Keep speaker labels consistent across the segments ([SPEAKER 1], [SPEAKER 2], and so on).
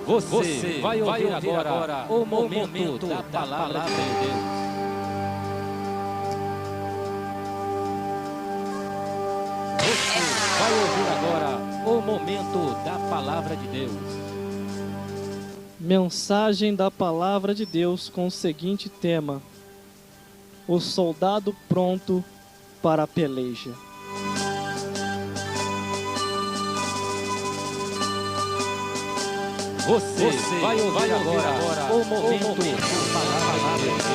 [SPEAKER 1] Você vai ouvir agora o momento da palavra de Deus. Você vai ouvir agora o momento da palavra de Deus.
[SPEAKER 2] Mensagem da palavra de Deus com o seguinte tema: o soldado pronto para a peleja.
[SPEAKER 1] Você vai ouvir agora o momento da palavra de Deus.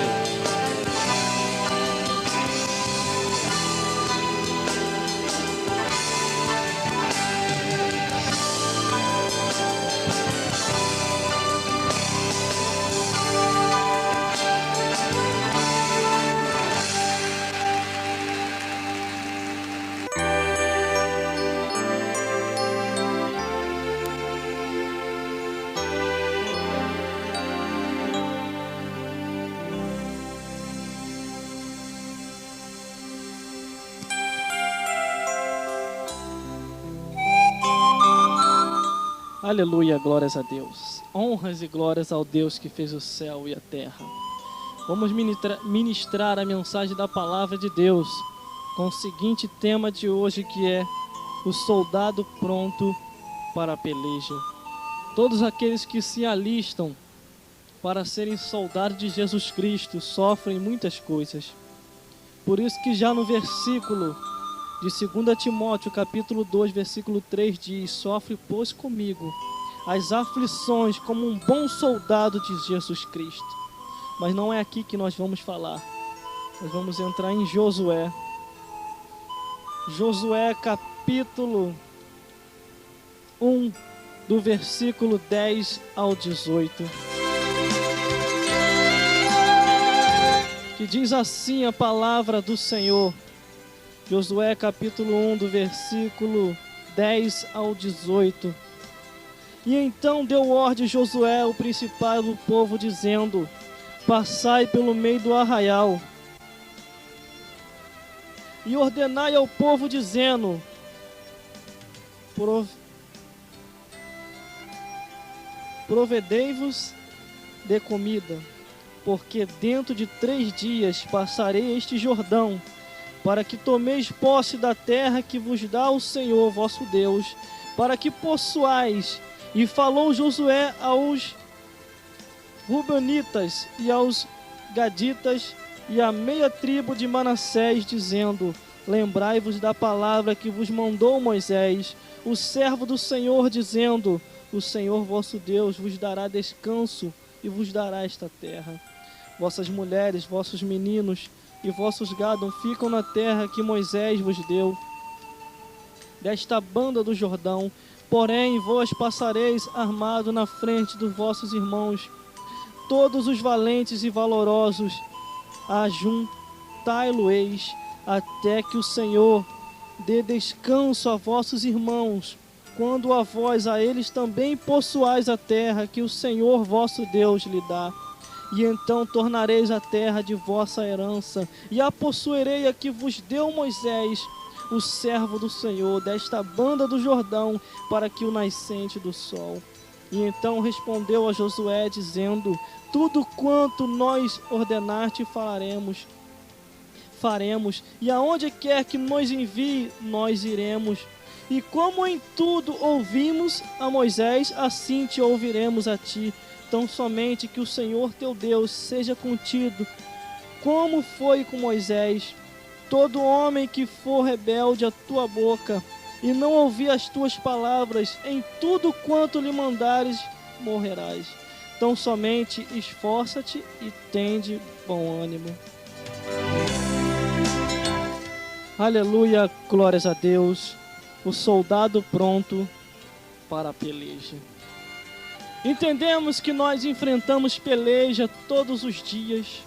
[SPEAKER 2] Aleluia, glórias a Deus. Honras e glórias ao Deus que fez o céu e a terra. Vamos ministrar a mensagem da palavra de Deus com o seguinte tema de hoje, que é o soldado pronto para a peleja. Todos aqueles que se alistam para serem soldados de Jesus Cristo sofrem muitas coisas. Por isso que já no versículo de 2 Timóteo, capítulo 2, versículo 3 diz: sofre, pois, comigo as aflições como um bom soldado de Jesus Cristo. Mas não é aqui que nós vamos falar. Nós vamos entrar em Josué. Josué, capítulo 1, do versículo 10 ao 18. Que diz assim a palavra do Senhor. Josué capítulo 1, do versículo 10 ao 18. E então deu ordem Josué, o principal do povo, dizendo: passai pelo meio do arraial, e ordenai ao povo, dizendo: provedei-vos de comida, porque dentro de 3 dias passarei este Jordão, para que tomeis posse da terra que vos dá o Senhor vosso Deus, para que possuais. E falou Josué aos Rubenitas e aos Gaditas e à meia tribo de Manassés, dizendo: lembrai-vos da palavra que vos mandou Moisés, o servo do Senhor, dizendo: o Senhor vosso Deus vos dará descanso e vos dará esta terra. Vossas mulheres, vossos meninos e vossos gados ficam na terra que Moisés vos deu, desta banda do Jordão. Porém, vós passareis armado na frente dos vossos irmãos, todos os valentes e valorosos, ajuntai-lo-eis, até que o Senhor dê descanso a vossos irmãos, quando a vós a eles também possuais a terra que o Senhor vosso Deus lhe dá. E então tornareis a terra de vossa herança, e a possuirei a que vos deu Moisés, o servo do Senhor, desta banda do Jordão, para que o nascente do sol. E então respondeu a Josué, dizendo: tudo quanto nós ordenar-te faremos, e aonde quer que nos envie, nós iremos. E como em tudo ouvimos a Moisés, assim te ouviremos a ti. Tão somente que o Senhor teu Deus seja contigo, como foi com Moisés. Todo homem que for rebelde à tua boca e não ouvir as tuas palavras, em tudo quanto lhe mandares, morrerás. Tão somente esforça-te e tende bom ânimo. Aleluia, glórias a Deus. O soldado pronto para a peleja. Entendemos que nós enfrentamos peleja todos os dias,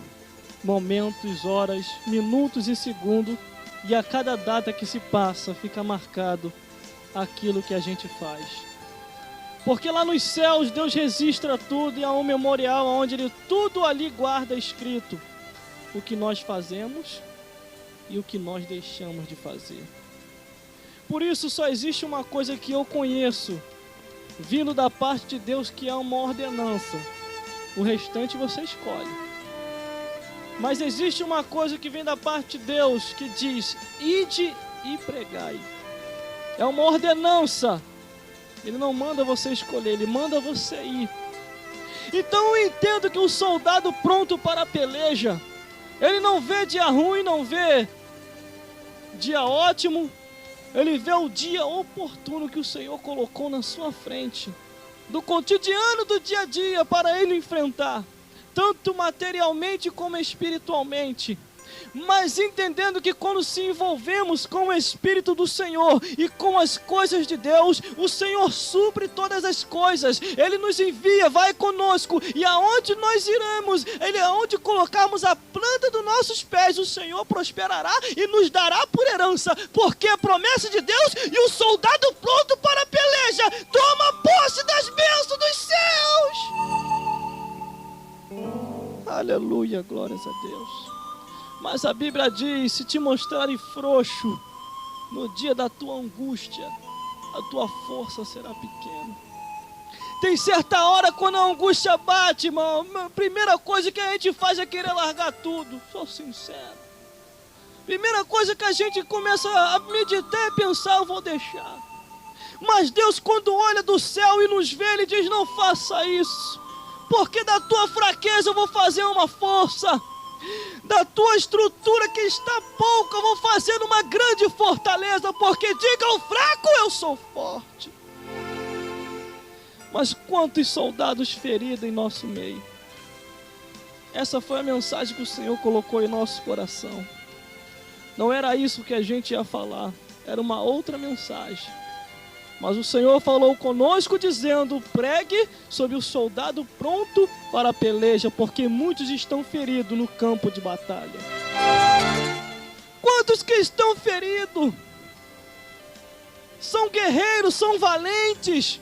[SPEAKER 2] momentos, horas, minutos e segundos, e a cada data que se passa fica marcado aquilo que a gente faz. Porque lá nos céus Deus registra tudo, e há um memorial onde Ele tudo ali guarda escrito o que nós fazemos e o que nós deixamos de fazer. Por isso só existe uma coisa que eu conheço vindo da parte de Deus, que é uma ordenança. O restante você escolhe. Mas existe uma coisa que vem da parte de Deus, que diz: ide e pregai. É uma ordenança. Ele não manda você escolher, ele manda você ir. Então eu entendo que o soldado pronto para a peleja, ele não vê dia ruim, não vê dia ótimo, ele vê o dia oportuno que o Senhor colocou na sua frente, do cotidiano, do dia a dia, para ele enfrentar, tanto materialmente como espiritualmente. Mas entendendo que quando se envolvemos com o Espírito do Senhor e com as coisas de Deus, o Senhor supre todas as coisas. Ele nos envia, vai conosco, e aonde nós iremos, aonde colocarmos a planta dos nossos pés, o Senhor prosperará e nos dará por herança, porque é promessa de Deus. E o soldado pronto para a peleja toma posse das bênçãos dos céus. Aleluia, glórias a Deus. Mas a Bíblia diz: se te mostrarem frouxo no dia da tua angústia, a tua força será pequena. Tem certa hora, quando a angústia bate, irmão, a primeira coisa que a gente faz é querer largar tudo. Sou sincero. Primeira coisa que a gente começa a meditar e pensar: eu vou deixar. Mas Deus, quando olha do céu e nos vê, Ele diz: não faça isso, porque da tua fraqueza eu vou fazer uma força. Da tua estrutura que está pouca, eu vou fazer uma grande fortaleza, porque diga ao fraco: eu sou forte. Mas quantos soldados feridos em nosso meio. Essa foi a mensagem que o Senhor colocou em nosso coração. Não era isso que a gente ia falar, era uma outra mensagem. Mas o Senhor falou conosco dizendo: pregue sobre o soldado pronto para a peleja, porque muitos estão feridos no campo de batalha. Quantos que estão feridos? São guerreiros, são valentes,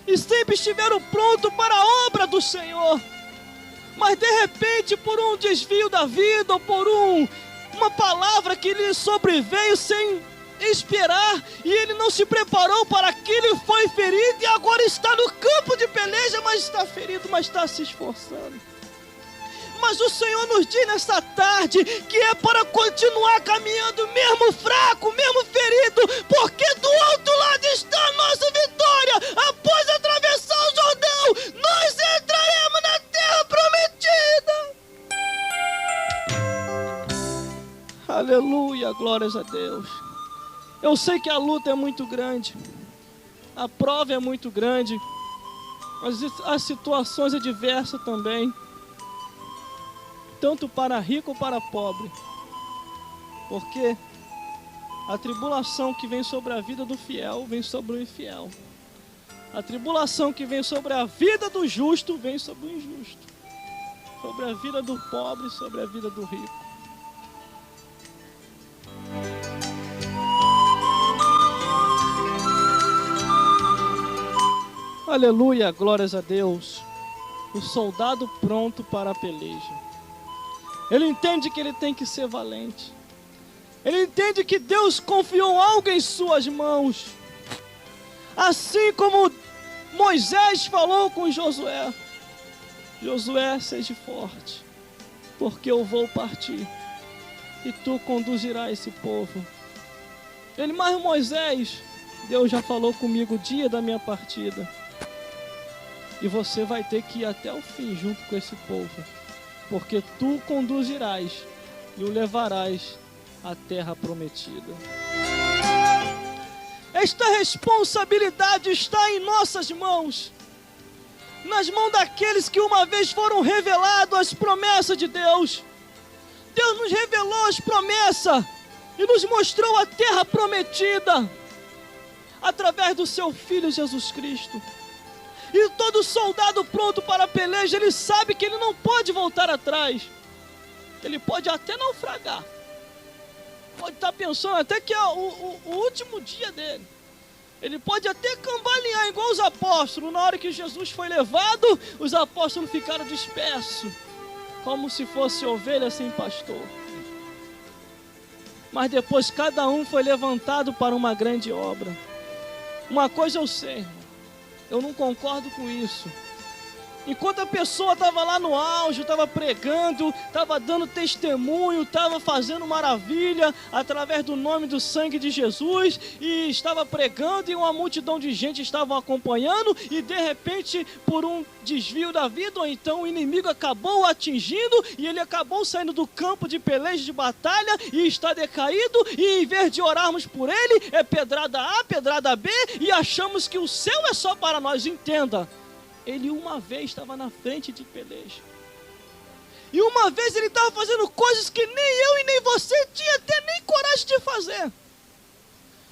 [SPEAKER 2] e sempre estiveram prontos para a obra do Senhor. Mas de repente, por um desvio da vida, ou por uma palavra que lhe sobreveio sem esperar, e ele não se preparou para aquilo, e foi ferido, e agora está no campo de peleja, mas está ferido, mas está se esforçando. Mas o Senhor nos diz nesta tarde que é para continuar caminhando, mesmo fraco, mesmo ferido, porque do outro lado está a nossa vitória. Após atravessar o Jordão, nós entraremos na terra prometida. Aleluia, glórias a Deus. Eu sei que a luta é muito grande, a prova é muito grande, mas as situações adversas também, tanto para rico ou para pobre, porque a tribulação que vem sobre a vida do fiel vem sobre o infiel, a tribulação que vem sobre a vida do justo vem sobre o injusto, sobre a vida do pobre, sobre a vida do rico. Aleluia, glórias a Deus. O soldado pronto para a peleja. Ele entende que ele tem que ser valente. Ele entende que Deus confiou algo em suas mãos. Assim como Moisés falou com Josué: Josué, seja forte, porque eu vou partir e tu conduzirás esse povo. Ele: mas Moisés, Deus já falou comigo o dia da minha partida. E você vai ter que ir até o fim junto com esse povo, porque tu conduzirás e o levarás à terra prometida. Esta responsabilidade está em nossas mãos, nas mãos daqueles que uma vez foram revelados as promessas de Deus. Deus nos revelou as promessas e nos mostrou a terra prometida através do seu Filho Jesus Cristo. E todo soldado pronto para a peleja, ele sabe que ele não pode voltar atrás. Ele pode até naufragar. Pode estar pensando até que é o último dia dele. Ele pode até cambalear igual os apóstolos. Na hora que Jesus foi levado, os apóstolos ficaram dispersos, como se fosse ovelha sem pastor. Mas depois cada um foi levantado para uma grande obra. Uma coisa eu sei, irmão. Eu não concordo com isso. Enquanto a pessoa estava lá no auge, estava pregando, estava dando testemunho, estava fazendo maravilha através do nome do sangue de Jesus, e estava pregando e uma multidão de gente estava acompanhando, e de repente, por um desvio da vida, ou então o inimigo acabou atingindo, e ele acabou saindo do campo de peleja, de batalha, e está decaído, e em vez de orarmos por ele, é pedrada A, pedrada B, e achamos que o céu é só para nós. Entenda, ele uma vez estava na frente de peleja. E uma vez ele estava fazendo coisas que nem eu e nem você tinha até nem coragem de fazer.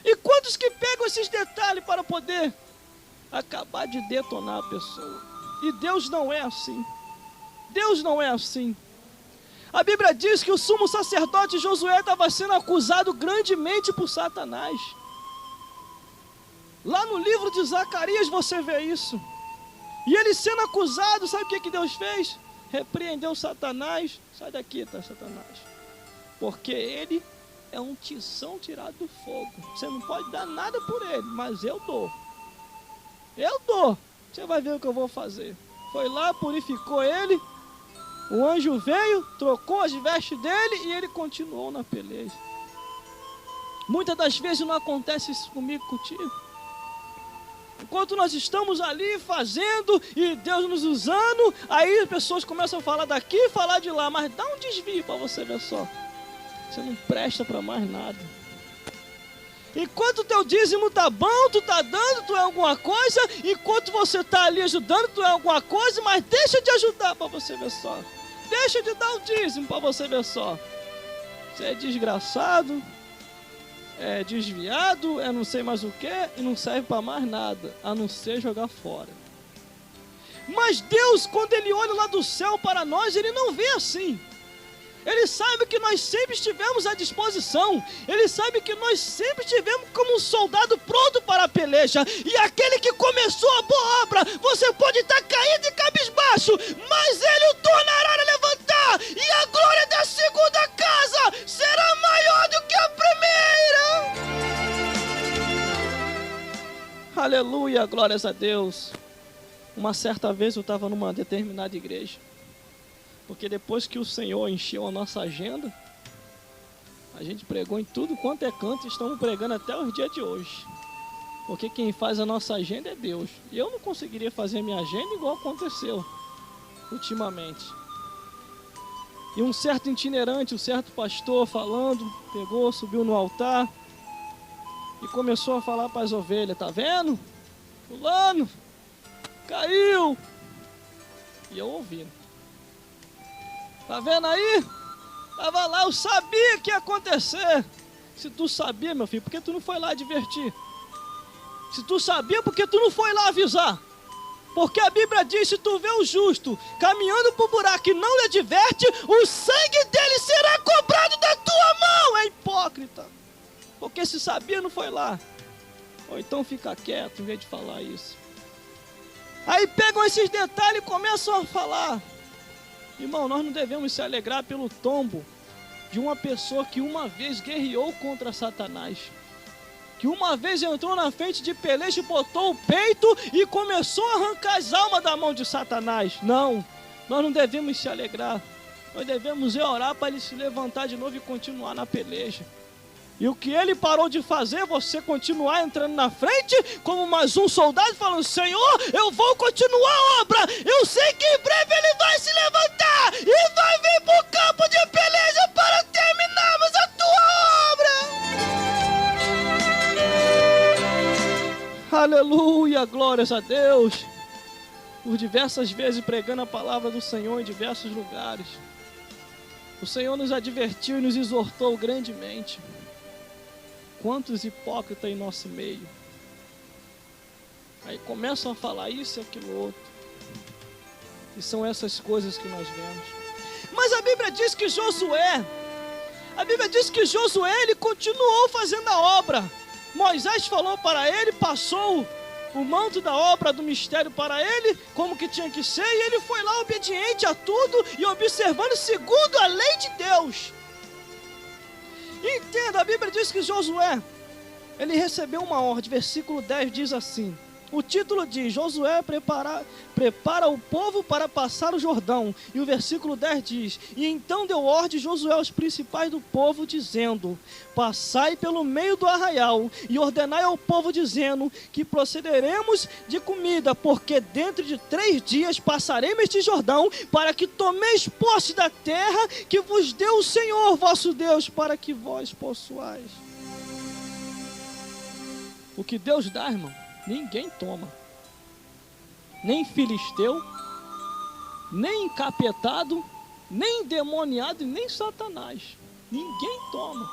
[SPEAKER 2] E quantos que pegam esses detalhes para poder acabar de detonar a pessoa? E Deus não é assim. Deus não é assim. A Bíblia diz que o sumo sacerdote Josué estava sendo acusado grandemente por Satanás. Lá no livro de Zacarias você vê isso. E ele sendo acusado, sabe o que Deus fez? Repreendeu Satanás. Sai daqui, tá, Satanás? Porque ele é um tição tirado do fogo. Você não pode dar nada por ele, mas eu dou. Eu dou. Você vai ver o que eu vou fazer. Foi lá, purificou ele. O anjo veio, trocou as vestes dele e ele continuou na peleja. Muitas das vezes não acontece isso comigo, contigo. Enquanto nós estamos ali fazendo e Deus nos usando, aí as pessoas começam a falar daqui e falar de lá, mas dá um desvio para você ver só. Você não presta para mais nada. Enquanto o teu dízimo tá bom, tu tá dando, tu é alguma coisa, enquanto você tá ali ajudando, tu é alguma coisa, mas deixa de ajudar para você ver só. Deixa de dar o dízimo para você ver só. Você é desgraçado, é desviado, é não sei mais o que, e não serve para mais nada, a não ser jogar fora. Mas Deus, quando Ele olha lá do céu para nós, Ele não vê assim. Ele sabe que nós sempre estivemos à disposição. Ele sabe que nós sempre estivemos como um soldado pronto para a peleja. E aquele que começou a boa obra, você pode estar caído e cabisbaixo, mas Ele o tornará a levantar. E a glória da segunda casa será maior do que a primeira. Aleluia, glórias a Deus. Uma certa vez eu estava numa determinada igreja. Porque depois que o Senhor encheu a nossa agenda, a gente pregou em tudo quanto é canto e estamos pregando até os dias de hoje. Porque quem faz a nossa agenda é Deus. E eu não conseguiria fazer a minha agenda igual aconteceu ultimamente. E um certo itinerante, um certo pastor falando, pegou, subiu no altar e começou a falar para as ovelhas: tá vendo? Fulano caiu. E eu ouvindo. Tá vendo aí? Tava lá, eu sabia que ia acontecer. Se tu sabia, meu filho, por que tu não foi lá advertir? Se tu sabia, por que tu não foi lá avisar? Porque a Bíblia diz: se tu vê o justo caminhando por buraco e não lhe adverte, o sangue dele será cobrado da tua mão. É hipócrita. Porque se sabia, não foi lá. Ou então fica quieto em vez de falar isso. Aí pegam esses detalhes e começam a falar. Irmão, nós não devemos se alegrar pelo tombo de uma pessoa que uma vez guerreou contra Satanás. Que uma vez entrou na frente de peleja e botou o peito e começou a arrancar as almas da mão de Satanás. Não, nós não devemos se alegrar. Nós devemos orar para ele se levantar de novo e continuar na peleja. E o que ele parou de fazer, você continuar entrando na frente como mais um soldado falando: Senhor, eu vou continuar a obra. Eu sei que em breve ele vai se levantar e vai vir para o campo de peleja para terminarmos a tua obra. Aleluia, glórias a Deus. Por diversas vezes pregando a palavra do Senhor em diversos lugares, o Senhor nos advertiu e nos exortou grandemente. Quantos hipócritas em nosso meio. Aí começam a falar isso e aquilo outro. E são essas coisas que nós vemos. Mas a Bíblia diz que Josué, ele continuou fazendo a obra. Moisés falou para ele, passou o manto da obra, do mistério para ele, como que tinha que ser, e ele foi lá obediente a tudo e observando segundo a lei de Deus. Entenda, a Bíblia diz que Josué, ele recebeu uma ordem, versículo 10 diz assim: O título diz: Josué prepara o povo para passar o Jordão. E o versículo 10 diz: E então deu ordem Josué aos principais do povo, dizendo: Passai pelo meio do arraial, e ordenai ao povo, dizendo: Que procederemos de comida, porque dentro de 3 dias passaremos este Jordão, para que tomeis posse da terra que vos deu o Senhor vosso Deus, para que vós possuais. O que Deus dá, irmão, ninguém toma. Nem filisteu, nem encapetado, nem endemoniado, nem Satanás. Ninguém toma.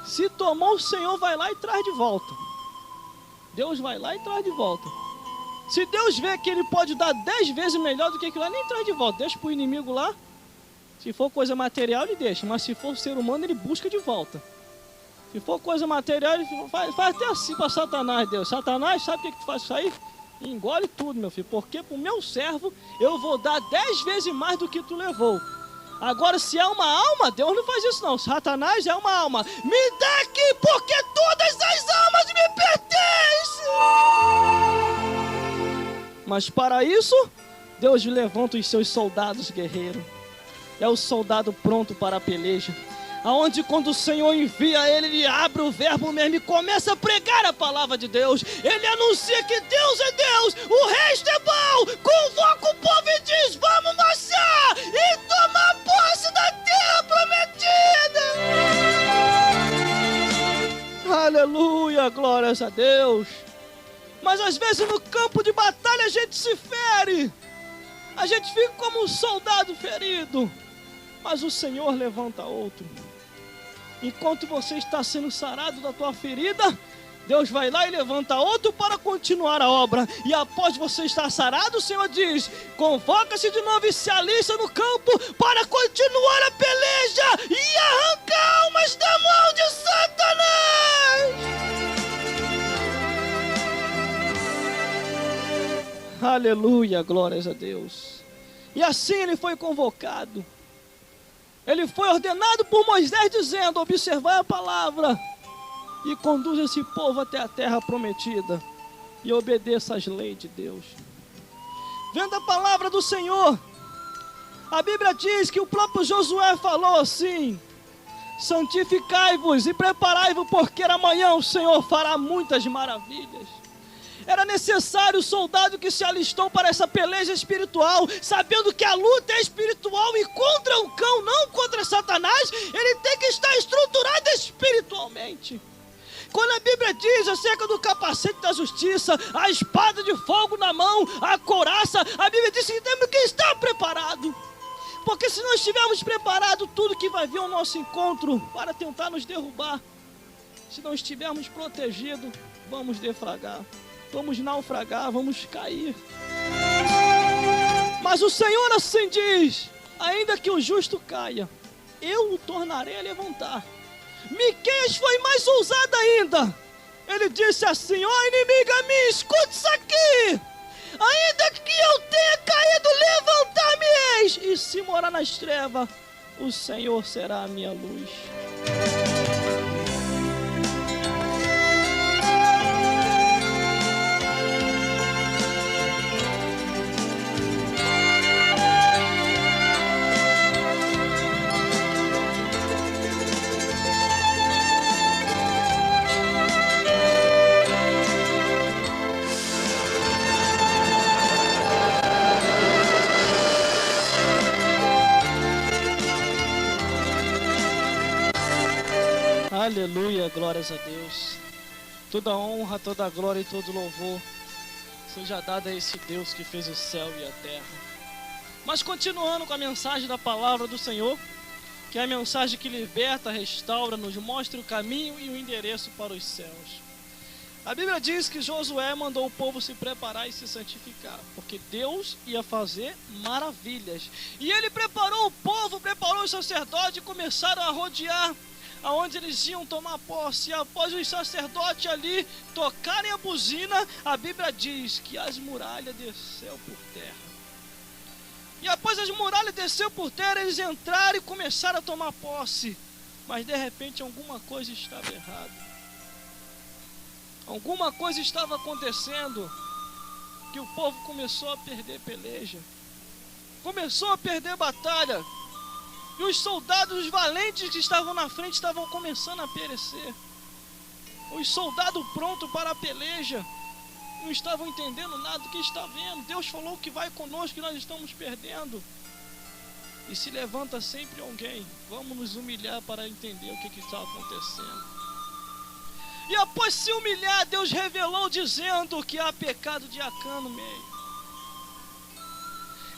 [SPEAKER 2] Se tomou, o Senhor vai lá e traz de volta. Deus vai lá e traz de volta. Se Deus vê que Ele pode dar 10 vezes melhor do que aquilo lá, nem traz de volta. Deixa para o inimigo lá. Se for coisa material, Ele deixa. Mas se for ser humano, Ele busca de volta. Se for coisa material, Ele faz até assim para Satanás, Deus. Satanás, sabe o que tu faz isso aí? Engole tudo, meu filho. Porque para o meu servo, eu vou dar 10 vezes mais do que tu levou. Agora, se é uma alma, Deus não faz isso não. Satanás é uma alma. Me dá aqui, porque todas as almas me pertencem. Mas para isso, Deus levanta os seus soldados guerreiros. É o soldado pronto para a peleja. Aonde quando o Senhor envia ele abre o verbo mesmo e começa a pregar a palavra de Deus. Ele anuncia que Deus é Deus, o resto é bom. Convoca o povo e diz: vamos marchar e tomar posse da terra prometida. Aleluia, glórias a Deus. Mas às vezes no campo de batalha a gente se fere. A gente fica como um soldado ferido. Mas o Senhor levanta outro. Enquanto você está sendo sarado da tua ferida, Deus vai lá e levanta outro para continuar a obra. E após você estar sarado, o Senhor diz: convoca-se de novo e se alista no campo para continuar a peleja e arrancar almas da mão de Satanás. Aleluia, glórias a Deus. E assim ele foi convocado. Ele foi ordenado por Moisés dizendo: observai a palavra e conduz esse povo até a terra prometida e obedeça às leis de Deus. Vendo a palavra do Senhor, a Bíblia diz que o próprio Josué falou assim: santificai-vos e preparai-vos, porque amanhã o Senhor fará muitas maravilhas. Era necessário o soldado que se alistou para essa peleja espiritual, sabendo que a luta é espiritual e contra o cão, não contra Satanás. Ele tem que estar estruturado espiritualmente. Quando a Bíblia diz acerca do capacete da justiça, a espada de fogo na mão, a couraça, a Bíblia diz que temos que estar preparado. Porque se não estivermos preparados, tudo que vai vir ao nosso encontro para tentar nos derrubar, se não estivermos protegidos, vamos defragar. Vamos naufragar, vamos cair. Mas o Senhor assim diz: ainda que o justo caia, eu o tornarei a levantar. Miqueias foi mais ousado ainda. Ele disse assim: ó inimiga minha, escute isso aqui. Ainda que eu tenha caído, levantar-me-eis. E se morar nas trevas, o Senhor será a minha luz. Aleluia, glórias a Deus. Toda honra, toda glória e todo louvor seja dado a esse Deus que fez o céu e a terra. Mas continuando com a mensagem da palavra do Senhor, que é a mensagem que liberta, restaura, nos mostra o caminho e o endereço para os céus. A Bíblia diz que Josué mandou o povo se preparar e se santificar, porque Deus ia fazer maravilhas. E ele preparou o povo, preparou os sacerdotes e começaram a rodear aonde eles iam tomar posse. E após os sacerdotes ali tocarem a buzina, a Bíblia diz que as muralhas desceu por terra. E após as muralhas desceu por terra, eles entraram e começaram a tomar posse. Mas de repente alguma coisa estava errada. Alguma coisa estava acontecendo, que o povo começou a perder peleja, começou a perder batalha, e os soldados, os valentes que estavam na frente, estavam começando a perecer. Os soldados prontos para a peleja não estavam entendendo nada do que está vendo. Deus falou que vai conosco e nós estamos perdendo. E se levanta sempre alguém, vamos nos humilhar para entender o que está acontecendo. E após se humilhar, Deus revelou dizendo que há pecado de Acã no meio.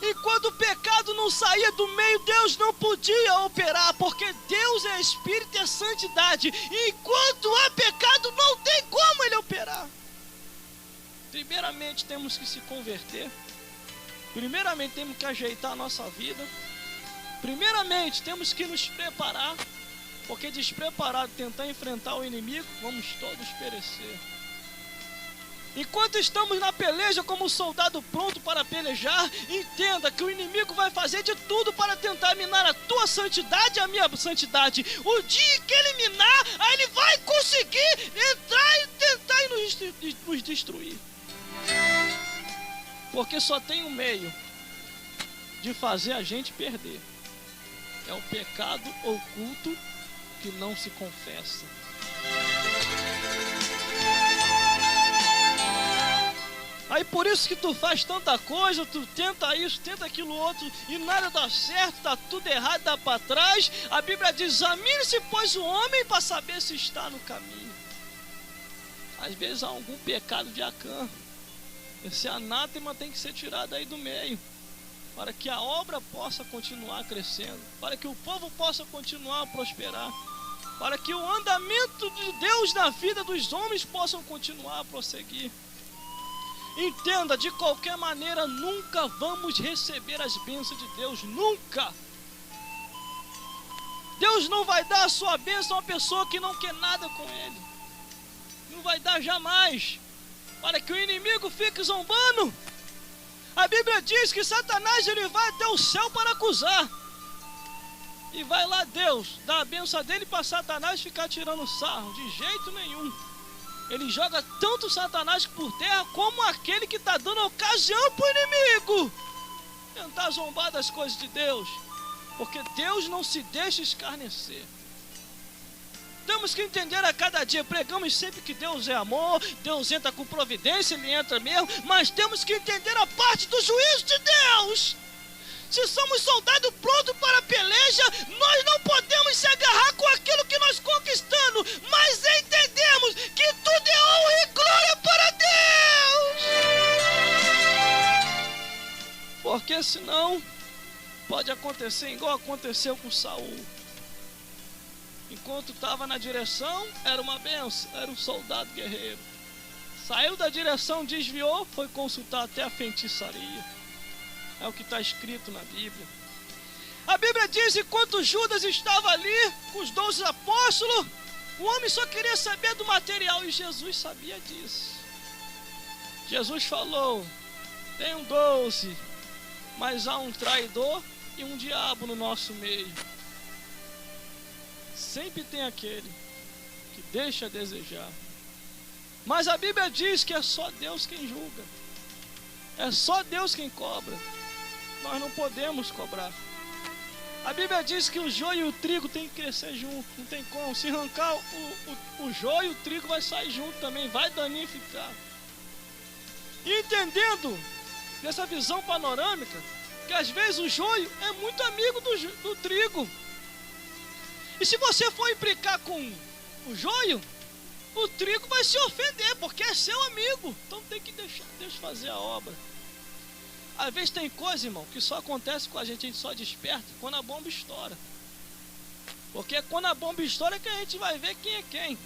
[SPEAKER 2] E quando o pecado não saía do meio, Deus não podia operar, porque Deus é Espírito e é santidade. E enquanto há pecado, não tem como Ele operar. Primeiramente temos que se converter. Primeiramente temos que ajeitar a nossa vida. Primeiramente temos que nos preparar, porque despreparado tentar enfrentar o inimigo, vamos todos perecer. Enquanto estamos na peleja como soldado pronto para pelejar, entenda que o inimigo vai fazer de tudo para tentar minar a tua santidade e a minha santidade. O dia que ele minar, aí ele vai conseguir entrar e tentar nos destruir. Porque só tem um meio de fazer a gente perder. É o pecado oculto que não se confessa. Aí por isso que tu faz tanta coisa, tu tenta isso, tenta aquilo outro, e nada dá certo, tá tudo errado, dá para trás. A Bíblia diz: examine-se, pois, o homem para saber se está no caminho. Às vezes há algum pecado de Acã. Esse anátema tem que ser tirado aí do meio, para que a obra possa continuar crescendo, para que o povo possa continuar a prosperar, para que o andamento de Deus na vida dos homens possam continuar a prosseguir. Entenda, de qualquer maneira, nunca vamos receber as bênçãos de Deus, nunca. Deus não vai dar a sua bênção a uma pessoa que não quer nada com Ele. Não vai dar jamais, para que o inimigo fique zombando. A Bíblia diz que Satanás ele vai até o céu para acusar. E vai lá Deus dar a bênção dele para Satanás ficar tirando sarro. De jeito nenhum. Ele joga tanto Satanás por terra como aquele que está dando ocasião para o inimigo tentar zombar das coisas de Deus. Porque Deus não se deixa escarnecer. Temos que entender a cada dia. Pregamos sempre que Deus é amor, Deus entra com providência, Ele entra mesmo. Mas temos que entender a parte do juízo de Deus. Se somos soldados prontos para a peleja, nós não podemos se agarrar com aquilo que nós conquistamos, mas entendemos que tudo é honra e glória para Deus. Porque senão pode acontecer igual aconteceu com Saul. Enquanto estava na direção, era uma benção, era um soldado guerreiro. Saiu da direção, desviou, foi consultar até a feitiçaria. É o que está escrito na Bíblia. A Bíblia diz que enquanto Judas estava ali com os 12 apóstolos, o homem só queria saber do material e Jesus sabia disso. Jesus falou: tem um 12, mas há um traidor e um diabo no nosso meio. Sempre tem aquele que deixa a desejar. Mas a Bíblia diz que é só Deus quem julga. É só Deus quem cobra. Nós não podemos cobrar. A Bíblia diz que o joio e o trigo tem que crescer junto. Não tem como. Se arrancar o joio, o trigo vai sair junto também. Vai danificar. E entendendo dessa visão panorâmica, que às vezes o joio é muito amigo do trigo. E se você for implicar com o joio, o trigo vai se ofender, porque é seu amigo. Então tem que deixar Deus fazer a obra. Às vezes tem coisa, irmão, que só acontece com a gente só desperta quando a bomba estoura. Porque quando a bomba estoura é que a gente vai ver quem é quem.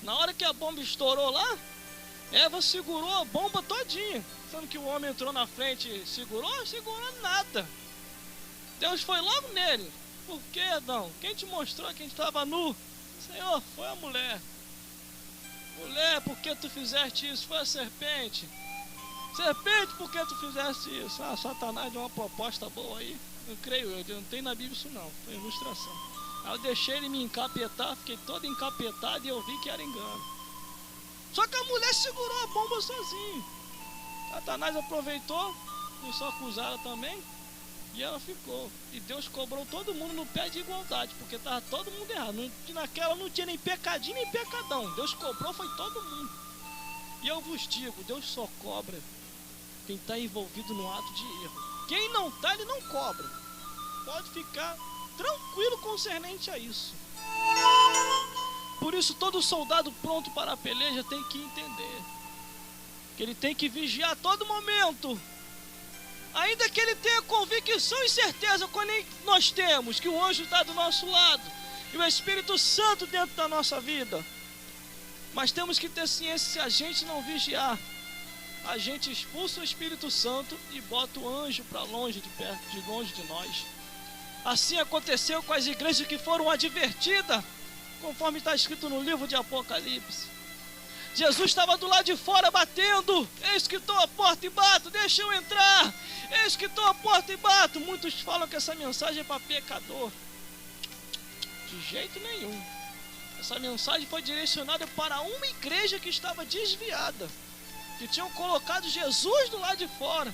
[SPEAKER 2] Na hora que a bomba estourou lá, Eva segurou a bomba todinha. Sendo que o homem entrou na frente e segurou nada. Deus foi logo nele. Por que, Adão? Quem te mostrou que a gente estava nu? Senhor, foi a mulher. Mulher, por que tu fizeste isso? Foi a serpente. Serpente, por que tu fizeste isso? Ah, Satanás deu uma proposta boa aí. Eu creio, eu não tenho na Bíblia isso não. Foi ilustração. Aí eu deixei ele me encapetar, fiquei todo encapetado e eu vi que era engano. Só que a mulher segurou a bomba sozinha. Satanás aproveitou, começou a acusar ela também, e ela ficou. E Deus cobrou todo mundo no pé de igualdade, porque estava todo mundo errado. Naquela não tinha nem pecadinho nem pecadão. Deus cobrou, foi todo mundo. E eu vos digo, Deus só cobra quem está envolvido no ato de erro. Quem não está, ele não cobra. Pode ficar tranquilo concernente a isso. Por isso todo soldado pronto para a peleja tem que entender que ele tem que vigiar a todo momento. Ainda que ele tenha convicção e certeza, quando nós temos que o anjo está do nosso lado e o Espírito Santo dentro da nossa vida. Mas temos que ter ciência, se a gente não vigiar, a gente expulsa o Espírito Santo e bota o anjo para longe de perto, de longe de nós. Assim aconteceu com as igrejas que foram advertidas, conforme está escrito no livro de Apocalipse. Jesus estava do lado de fora batendo. Eis que estou à porta e bato, deixa eu entrar. Eis que estou à porta e bato. Muitos falam que essa mensagem é para pecador. De jeito nenhum. Essa mensagem foi direcionada para uma igreja que estava desviada, que tinham colocado Jesus do lado de fora.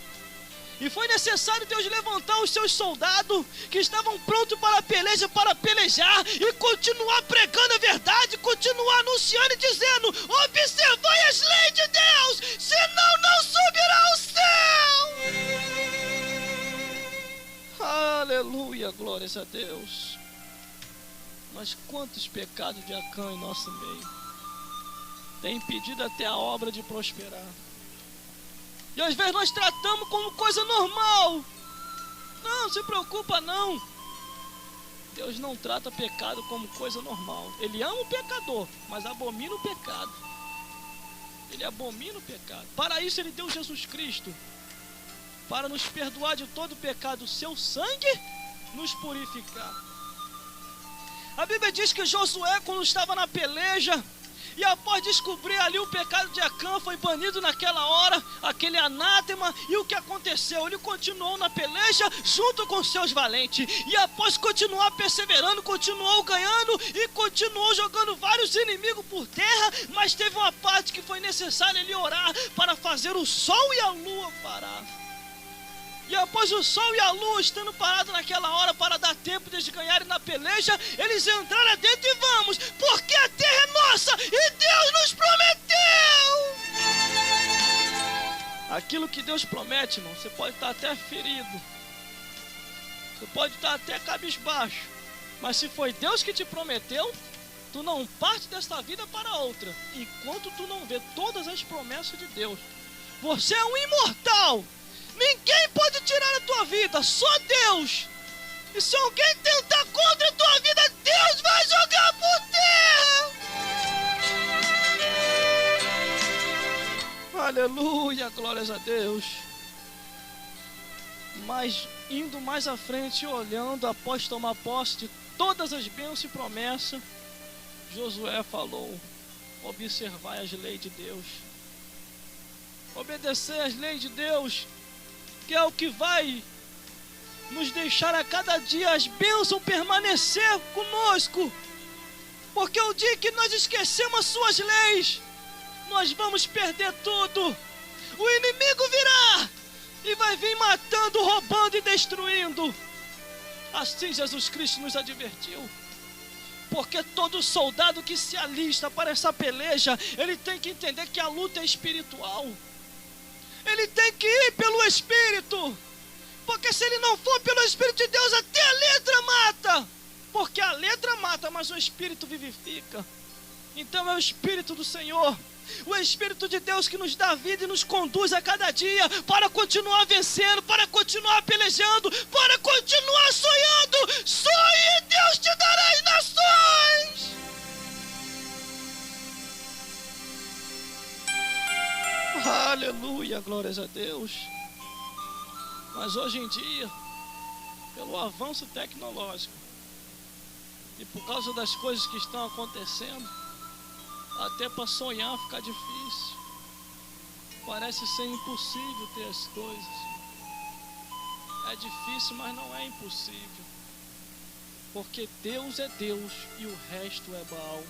[SPEAKER 2] E foi necessário Deus levantar os seus soldados que estavam prontos para a peleja, para pelejar e continuar pregando a verdade, continuar anunciando e dizendo: observai as leis de Deus, senão não subirá ao céu. Aleluia, glórias a Deus. Mas quantos pecados de Acã em nosso meio tem impedido até a obra de prosperar. E às vezes nós tratamos como coisa normal. Não se preocupa não. Deus não trata pecado como coisa normal. Ele ama o pecador, mas abomina o pecado. Ele abomina o pecado. Para isso ele deu Jesus Cristo, para nos perdoar de todo pecado. O seu sangue nos purificar. A Bíblia diz que Josué, quando estava na peleja, e após descobrir ali o pecado de Acã, foi banido naquela hora, aquele anátema. E o que aconteceu? Ele continuou na peleja junto com seus valentes. E após continuar perseverando, continuou ganhando e continuou jogando vários inimigos por terra. Mas teve uma parte que foi necessário ele orar para fazer o sol e a lua parar. E após o sol e a lua estando parados naquela hora para dar tempo de eles ganharem na peleja, eles entraram dentro e vamos, porque a terra é nossa e Deus nos prometeu. Aquilo que Deus promete, irmão, você pode estar até ferido, você pode estar até cabisbaixo, mas se foi Deus que te prometeu, tu não parte desta vida para outra, enquanto tu não vê todas as promessas de Deus. Você é um imortal. Ninguém pode tirar a tua vida, só Deus. E se alguém tentar contra a tua vida, Deus vai jogar por terra. Aleluia, glórias a Deus. Mas indo mais à frente, olhando após tomar posse de todas as bênçãos e promessas, Josué falou: observai as leis de Deus. Obedecer às leis de Deus, que é o que vai nos deixar a cada dia as bênçãos permanecer conosco. Porque o dia que nós esquecemos as suas leis, nós vamos perder tudo. O inimigo virá e vai vir matando, roubando e destruindo. Assim Jesus Cristo nos advertiu. Porque todo soldado que se alista para essa peleja, ele tem que entender que a luta é espiritual. Ele tem que ir pelo Espírito. Porque se ele não for pelo Espírito de Deus, até a letra mata. Porque a letra mata, mas o Espírito vivifica. Então é o Espírito do Senhor, o Espírito de Deus, que nos dá vida e nos conduz a cada dia para continuar vencendo, para continuar pelejando, para continuar sonhando. Sonhe, Deus te dará as nações. Aleluia, glórias a Deus. Mas hoje em dia, pelo avanço tecnológico e por causa das coisas que estão acontecendo, até para sonhar fica difícil. Parece ser impossível ter as coisas. É difícil, mas não é impossível. Porque Deus é Deus e o resto é Baal.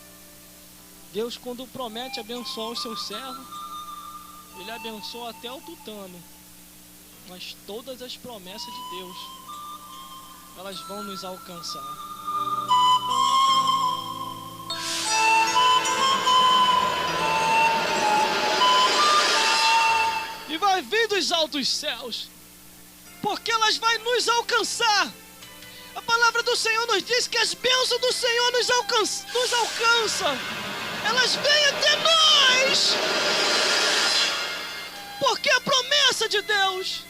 [SPEAKER 2] Deus, quando promete abençoar os seus servos, Ele abençoa até o tutano. Mas todas as promessas de Deus, elas vão nos alcançar. E vai vir dos altos céus, porque elas vão nos alcançar. A palavra do Senhor nos diz que as bênçãos do Senhor nos alcançam. Elas vêm até nós, porque é a promessa de Deus.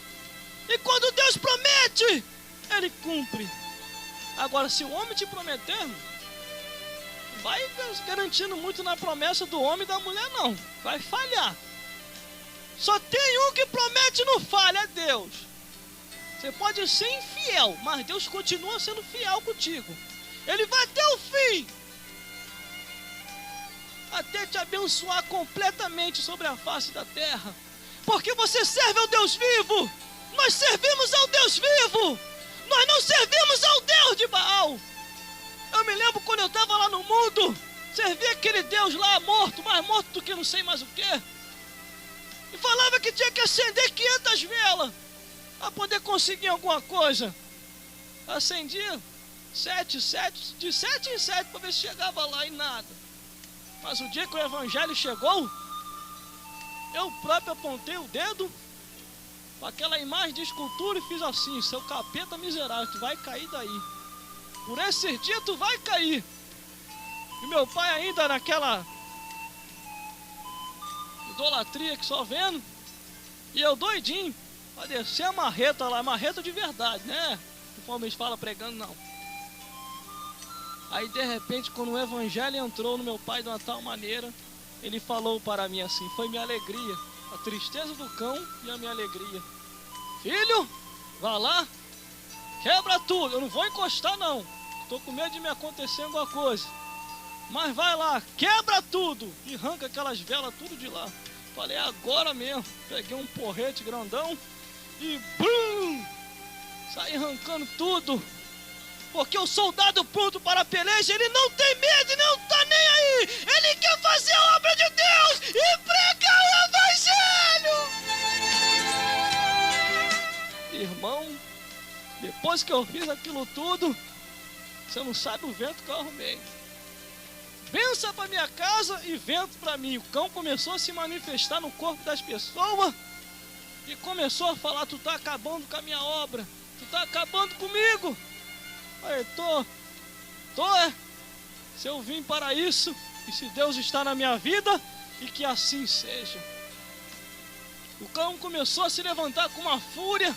[SPEAKER 2] E quando Deus promete, Ele cumpre. Agora, se o homem te prometer, vai garantindo muito na promessa do homem e da mulher, não. Vai falhar. Só tem um que promete e não falha, é Deus. Você pode ser infiel, mas Deus continua sendo fiel contigo. Ele vai até o fim, até te abençoar completamente sobre a face da terra. Porque você serve ao Deus vivo. Nós servimos ao Deus vivo. Nós não servimos ao Deus de Baal. Eu me lembro quando eu estava lá no mundo, servia aquele Deus lá morto, mais morto do que não sei mais o que. E falava que tinha que acender 500 velas para poder conseguir alguma coisa. Acendia de 7 em 7 para ver se chegava lá e nada. Mas o dia que o evangelho chegou, eu próprio apontei o dedo para aquela imagem de escultura e fiz assim: seu capeta miserável, tu vai cair daí. Por esse dia tu vai cair. E meu pai ainda naquela idolatria que só vendo, e eu doidinho para descer a marreta lá, marreta de verdade, né? Conforme eles falam pregando, não. Aí de repente, quando o evangelho entrou no meu pai de uma tal maneira, ele falou para mim assim: foi minha alegria, a tristeza do cão e a minha alegria. Filho, vá lá, quebra tudo. Eu não vou encostar não, estou com medo de me acontecer alguma coisa. Mas vai lá, quebra tudo e arranca aquelas velas tudo de lá. Falei, agora mesmo. Peguei um porrete grandão e bum, saí arrancando tudo. Porque o soldado pronto para a peleja, ele não tem medo e não está nem aí. Ele quer fazer a obra de Deus e pregar o evangelho. Irmão, depois que eu fiz aquilo tudo, você não sabe o vento que eu arrumei. Benção para minha casa e vento para mim. O cão começou a se manifestar no corpo das pessoas e começou a falar: tu tá acabando com a minha obra, tu tá acabando comigo. Aí, se eu vim para isso, e se Deus está na minha vida, e que assim seja. O cão começou a se levantar com uma fúria,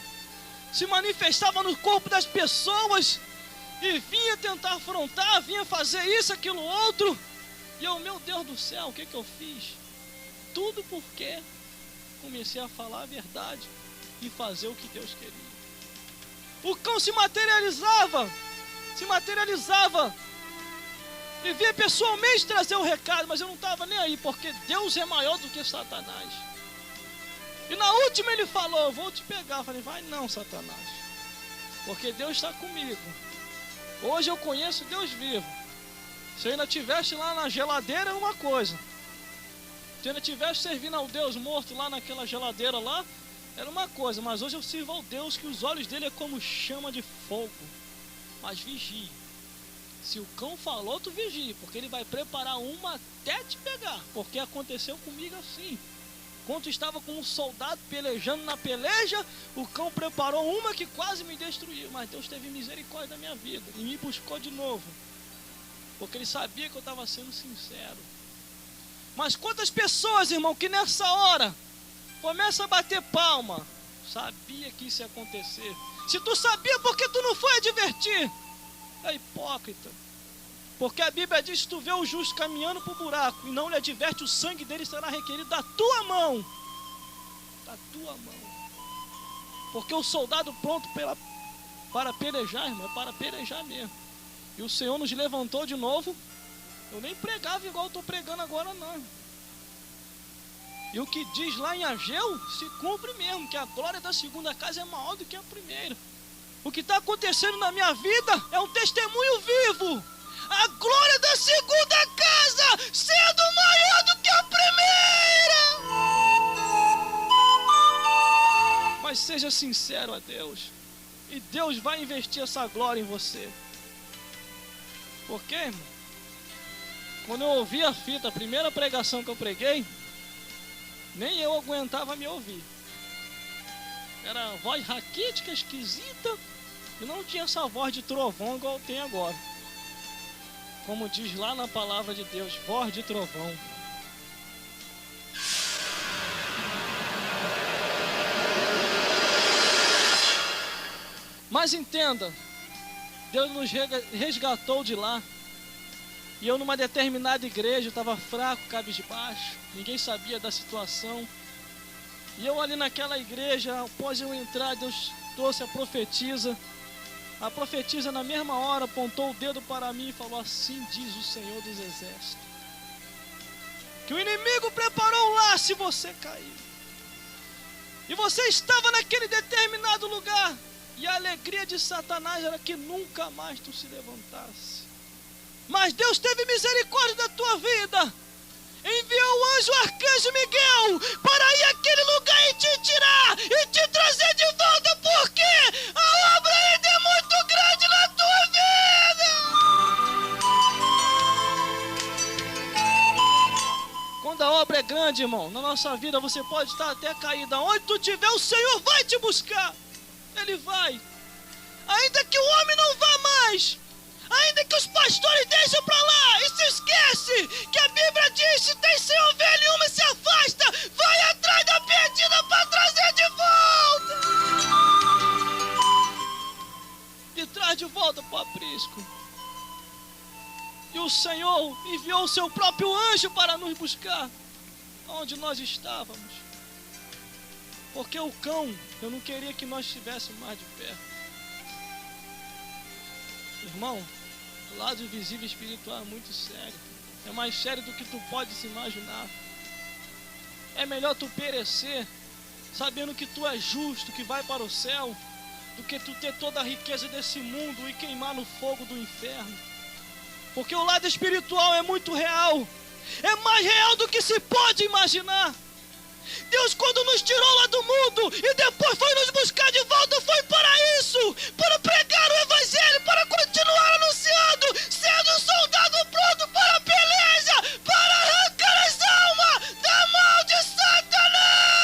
[SPEAKER 2] se manifestava no corpo das pessoas e vinha tentar afrontar, vinha fazer isso, aquilo, outro. E eu, meu Deus do céu, o que eu fiz? Tudo porque comecei a falar a verdade e fazer o que Deus queria. O cão se materializava e vinha pessoalmente trazer o recado, mas eu não estava nem aí, porque Deus é maior do que Satanás. E na última ele falou: eu vou te pegar. Eu falei: vai não, Satanás, porque Deus está comigo. Hoje eu conheço Deus vivo. Se eu ainda estivesse lá na geladeira, era uma coisa. Se eu ainda estivesse servindo ao Deus morto lá naquela geladeira lá, era uma coisa. Mas hoje eu sirvo ao Deus que os olhos dele é como chama de fogo. Mas vigie. Se o cão falou, tu vigie, porque ele vai preparar uma até te pegar. Porque aconteceu comigo assim. Quando estava com um soldado pelejando na peleja, o cão preparou uma que quase me destruiu. Mas Deus teve misericórdia da minha vida e me buscou de novo, porque Ele sabia que eu estava sendo sincero. Mas quantas pessoas, irmão, que nessa hora começa a bater palma, sabia que isso ia acontecer. Se tu sabia, por que tu não foi advertir? É hipócrita. Porque a Bíblia diz: se tu vê o justo caminhando para o buraco e não lhe adverte, o sangue dele será requerido da tua mão. Da tua mão. Porque o soldado pronto para pelejar, irmão, é para pelejar mesmo. E o Senhor nos levantou de novo. Eu nem pregava igual eu estou pregando agora, não. E o que diz lá em Ageu se cumpre mesmo, que a glória da segunda casa é maior do que a primeira. O que está acontecendo na minha vida é um testemunho vivo. a glória da segunda casa sendo maior do que a primeira. Mas seja sincero a Deus, e Deus vai investir essa glória em você. Por quê, irmão? Quando eu ouvi a fita, a primeira pregação que eu preguei, nem eu aguentava me ouvir. Era uma voz raquítica, esquisita, e não tinha essa voz de trovão igual tem agora. Como diz lá na palavra de Deus, voz de trovão. Mas entenda, Deus nos resgatou de lá. E eu numa determinada igreja, estava fraco, cabisbaixo, ninguém sabia da situação. E eu ali naquela igreja, após eu entrar, Deus trouxe a profetisa. A profetisa na mesma hora apontou o dedo para mim e falou: assim diz o Senhor dos Exércitos, que o inimigo preparou um laço se você cair. E você estava naquele determinado lugar, e a alegria de Satanás era que nunca mais tu se levantasse. Mas Deus teve misericórdia da tua vida, enviou o anjo arcanjo Miguel para ir àquele lugar e te tirar e te trazer de volta, porque a obra ainda é muito grande na tua vida. Quando a obra é grande, irmão, na nossa vida você pode estar até caída. Onde tu estiver, o Senhor vai te buscar. Ele vai. Ainda que o homem não vá mais, ainda que os pastores deixem para lá e se esquece que a Bíblia diz: se tem 100 ovelhas e uma se afasta, vai atrás da perdida para trazer de volta. E traz de volta para o aprisco. E o Senhor enviou o seu próprio anjo para nos buscar onde nós estávamos. Porque o cão, eu não queria que nós estivéssemos mais de perto. Irmão, o lado visível espiritual é muito sério. É mais sério do que tu pode se imaginar. É melhor tu perecer sabendo que tu é justo, que vai para o céu, do que tu ter toda a riqueza desse mundo e queimar no fogo do inferno. Porque o lado espiritual é muito real. É mais real do que se pode imaginar. Deus, quando nos tirou lá do mundo e depois foi nos buscar de volta, foi para isso, para pregar o evangelho, para continuar anunciando, sendo um soldado pronto para a peleja, para arrancar as almas da mão de Satanás.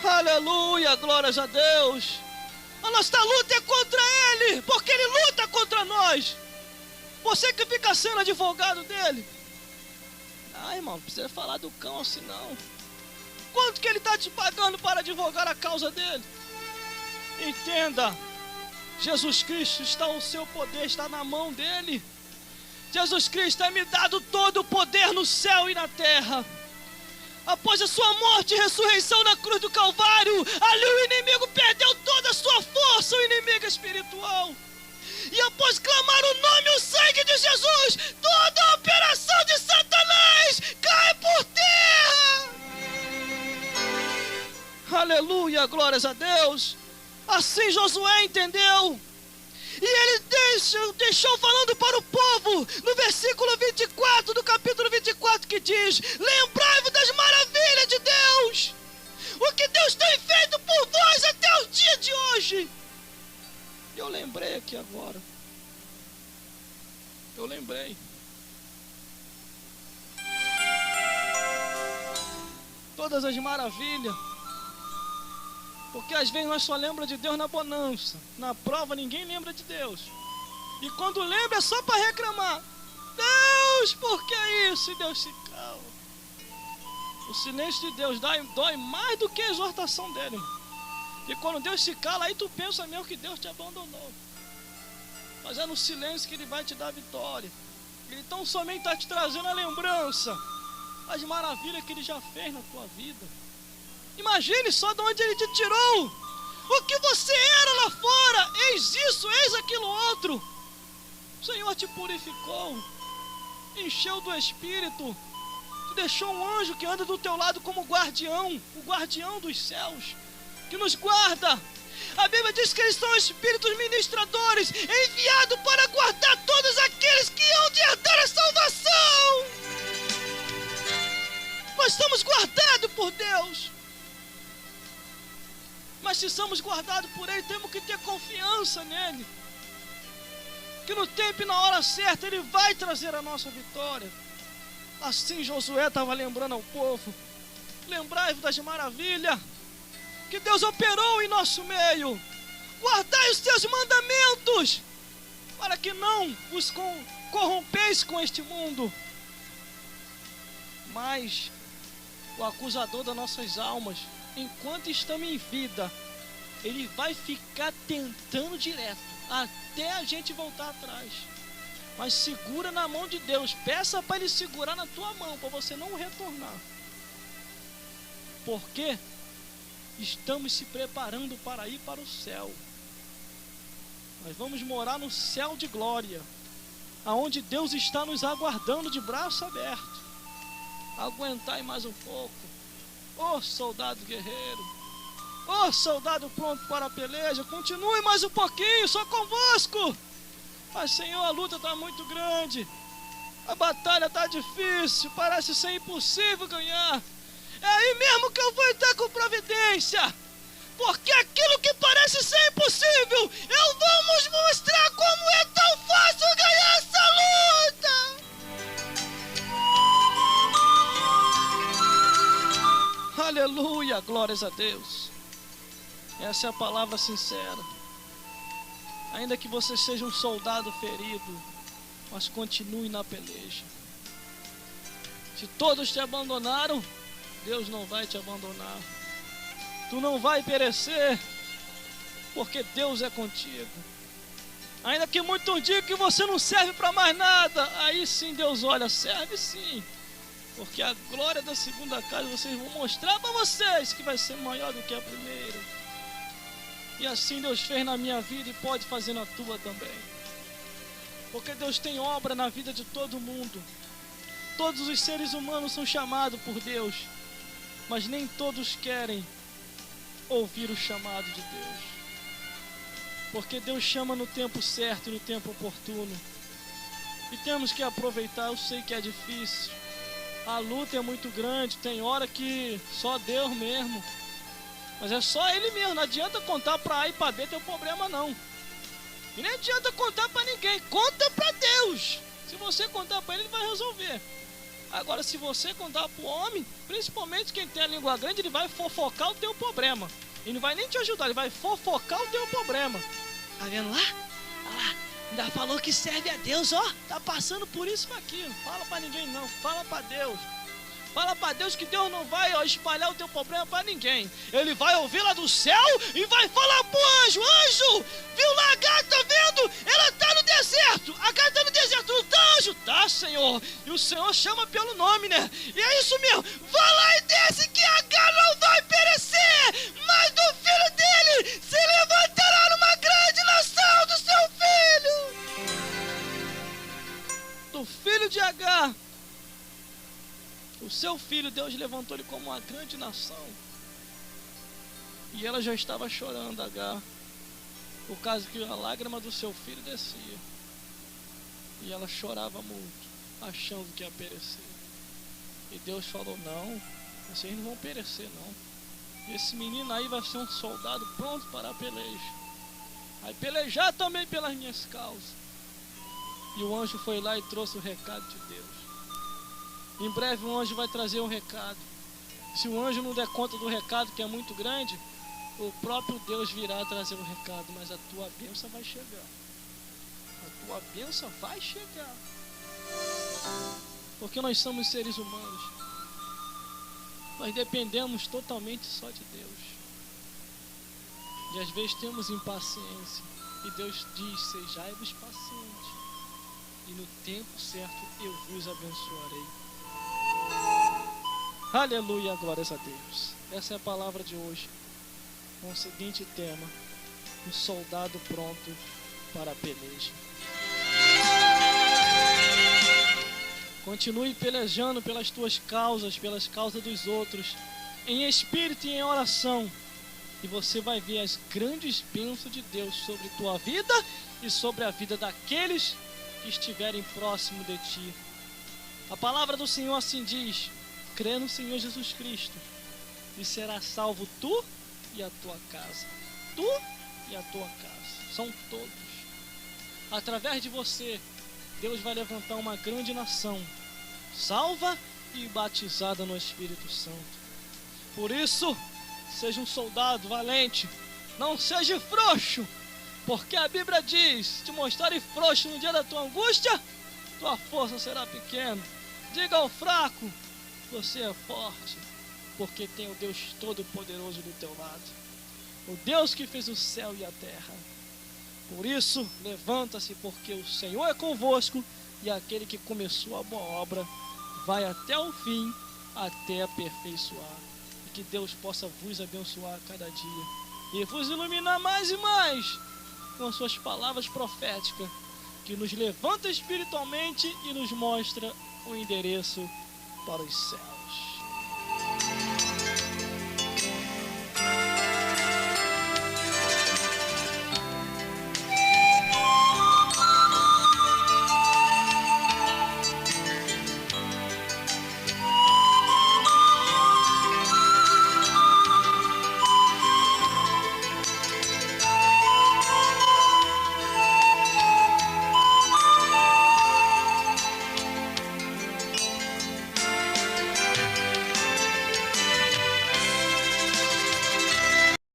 [SPEAKER 2] Aleluia, glórias a Deus. A nossa luta é contra Ele, porque Ele luta contra nós. Você que fica sendo advogado dele. Ah, irmão, não precisa falar do cão assim não. Quanto que ele está te pagando para advogar a causa dele? Entenda, Jesus Cristo está o seu poder, está na mão dele. Jesus Cristo tem me dado todo o poder no céu e na terra. Após a sua morte e ressurreição na cruz do Calvário, ali o inimigo perdeu toda a sua força, o inimigo espiritual. E após clamar o nome e o sangue de Jesus, toda a operação de Satanás cai por terra. Aleluia, glórias a Deus. Assim Josué entendeu. E ele deixou falando para o povo, no versículo 24 do capítulo 24, que diz: lembrai-vos das maravilhas de Deus, o que Deus tem feito por vós até o dia de hoje. Eu lembrei aqui agora. Eu lembrei. Todas as maravilhas. Porque às vezes nós só lembramos de Deus na bonança. Na prova ninguém lembra de Deus. E quando lembra é só para reclamar. Deus, por que isso? E Deus se cala. O silêncio de Deus dói mais do que a exortação dele, irmão. E quando Deus se cala, aí tu pensa mesmo que Deus te abandonou. Mas é no silêncio que Ele vai te dar vitória. Ele tão somente está te trazendo a lembrança, as maravilhas que Ele já fez na tua vida. Imagine só de onde Ele te tirou. O que você era lá fora. Eis isso, eis aquilo outro. O Senhor te purificou, encheu do Espírito, te deixou um anjo que anda do teu lado como guardião, o guardião dos céus, que nos guarda. A Bíblia diz que eles são espíritos ministradores, enviados para guardar todos aqueles que hão de herdar a salvação. Nós somos guardados por Deus. Mas se somos guardados por Ele, temos que ter confiança nele. Que no tempo e na hora certa Ele vai trazer a nossa vitória. Assim Josué estava lembrando ao povo: lembrai-vos das maravilhas que Deus operou em nosso meio. Guardai os seus mandamentos, para que não vos corrompeis com este mundo. Mas o acusador das nossas almas, enquanto estamos em vida, ele vai ficar tentando direto, até a gente voltar atrás. Mas segura na mão de Deus, peça para Ele segurar na tua mão, para você não retornar. Porque estamos se preparando para ir para o céu. Nós vamos morar no céu de glória, aonde Deus está nos aguardando de braço aberto. Aguentai mais um pouco, ô soldado guerreiro, ô soldado pronto para a peleja, continue mais um pouquinho, sou convosco. Mas Senhor, a luta está muito grande, a batalha está difícil, parece ser impossível ganhar. É aí mesmo que eu vou entrar com providência, porque aquilo que parece ser impossível, eu vou vos mostrar como é tão fácil ganhar essa luta. Aleluia, glórias a Deus. Essa é a palavra sincera. Ainda que você seja um soldado ferido, mas continue na peleja. Se todos te abandonaram, Deus não vai te abandonar. Tu não vai perecer, porque Deus é contigo. Ainda que muitos digam que você não serve para mais nada, aí sim Deus olha, serve sim. Porque a glória da segunda casa vocês vão mostrar para vocês que vai ser maior do que a primeira. E assim Deus fez na minha vida e pode fazer na tua também. Porque Deus tem obra na vida de todo mundo. Todos os seres humanos são chamados por Deus, mas nem todos querem ouvir o chamado de Deus. Porque Deus chama no tempo certo e no tempo oportuno. E temos que aproveitar. Eu sei que é difícil. A luta é muito grande. Tem hora que só Deus mesmo. Mas é só Ele mesmo. Não adianta contar para A e para B teu problema não. E nem adianta contar para ninguém. Conta para Deus. Se você contar para Ele, Ele vai resolver. Agora, se você contar para o homem, principalmente quem tem a língua grande, ele vai fofocar o teu problema. Ele não vai nem te ajudar, ele vai fofocar o teu problema. Tá vendo lá? Olha lá. Ainda falou que serve a Deus, ó. Tá passando por isso e aquilo. Fala para ninguém não, fala para Deus. Fala para Deus que Deus não vai espalhar o teu problema para ninguém. Ele vai ouvir lá do céu e vai falar pro anjo: anjo, viu lá a gata, tá vendo? Ela tá no deserto. A gata tá no deserto. Não tá, anjo? Tá, Senhor. E o Senhor chama pelo nome, né? E é isso mesmo. Vai lá e desce que a gata não vai perecer, mas do filho dele se levantará numa grande nação do seu filho. Do filho de Agar. O seu filho, Deus levantou ele como uma grande nação. E ela já estava chorando, Agar, por causa que a lágrima do seu filho descia. E ela chorava muito, achando que ia perecer. E Deus falou: não, vocês não vão perecer não. Esse menino aí vai ser um soldado pronto para a peleja. Vai pelejar também pelas minhas causas. E o anjo foi lá e trouxe o recado de Deus. Em breve o anjo vai trazer um recado. Se o anjo não der conta do recado, que é muito grande, o próprio Deus virá trazer o recado. Mas a tua bênção vai chegar. A tua bênção vai chegar. Porque nós somos seres humanos. Nós dependemos totalmente só de Deus. E às vezes temos impaciência. E Deus diz: sejai-vos pacientes, e no tempo certo eu vos abençoarei. Aleluia, glórias a Deus. Essa é a palavra de hoje, com o seguinte tema: um soldado pronto para a peleja. Continue pelejando pelas tuas causas, pelas causas dos outros, em espírito e em oração. e você vai ver as grandes bênçãos de Deus sobre tua vida e sobre a vida daqueles que estiverem próximo de ti. A palavra do Senhor assim diz: crê no Senhor Jesus Cristo e será salvo tu e a tua casa. Tu e a tua casa. São todos. Através de você, Deus vai levantar uma grande nação, salva e batizada no Espírito Santo. Por isso, seja um soldado valente, não seja frouxo, porque a Bíblia diz: te mostrarem frouxo no dia da tua angústia, tua força será pequena. Diga ao fraco: você é forte, porque tem o Deus Todo-Poderoso do teu lado, o Deus que fez o céu e a terra. Por isso, levanta-se, porque o Senhor é convosco, e aquele que começou a boa obra vai até o fim, até aperfeiçoar. E que Deus possa vos abençoar a cada dia e vos iluminar mais e mais com as suas palavras proféticas, que nos levanta espiritualmente e nos mostra o endereço para os céus.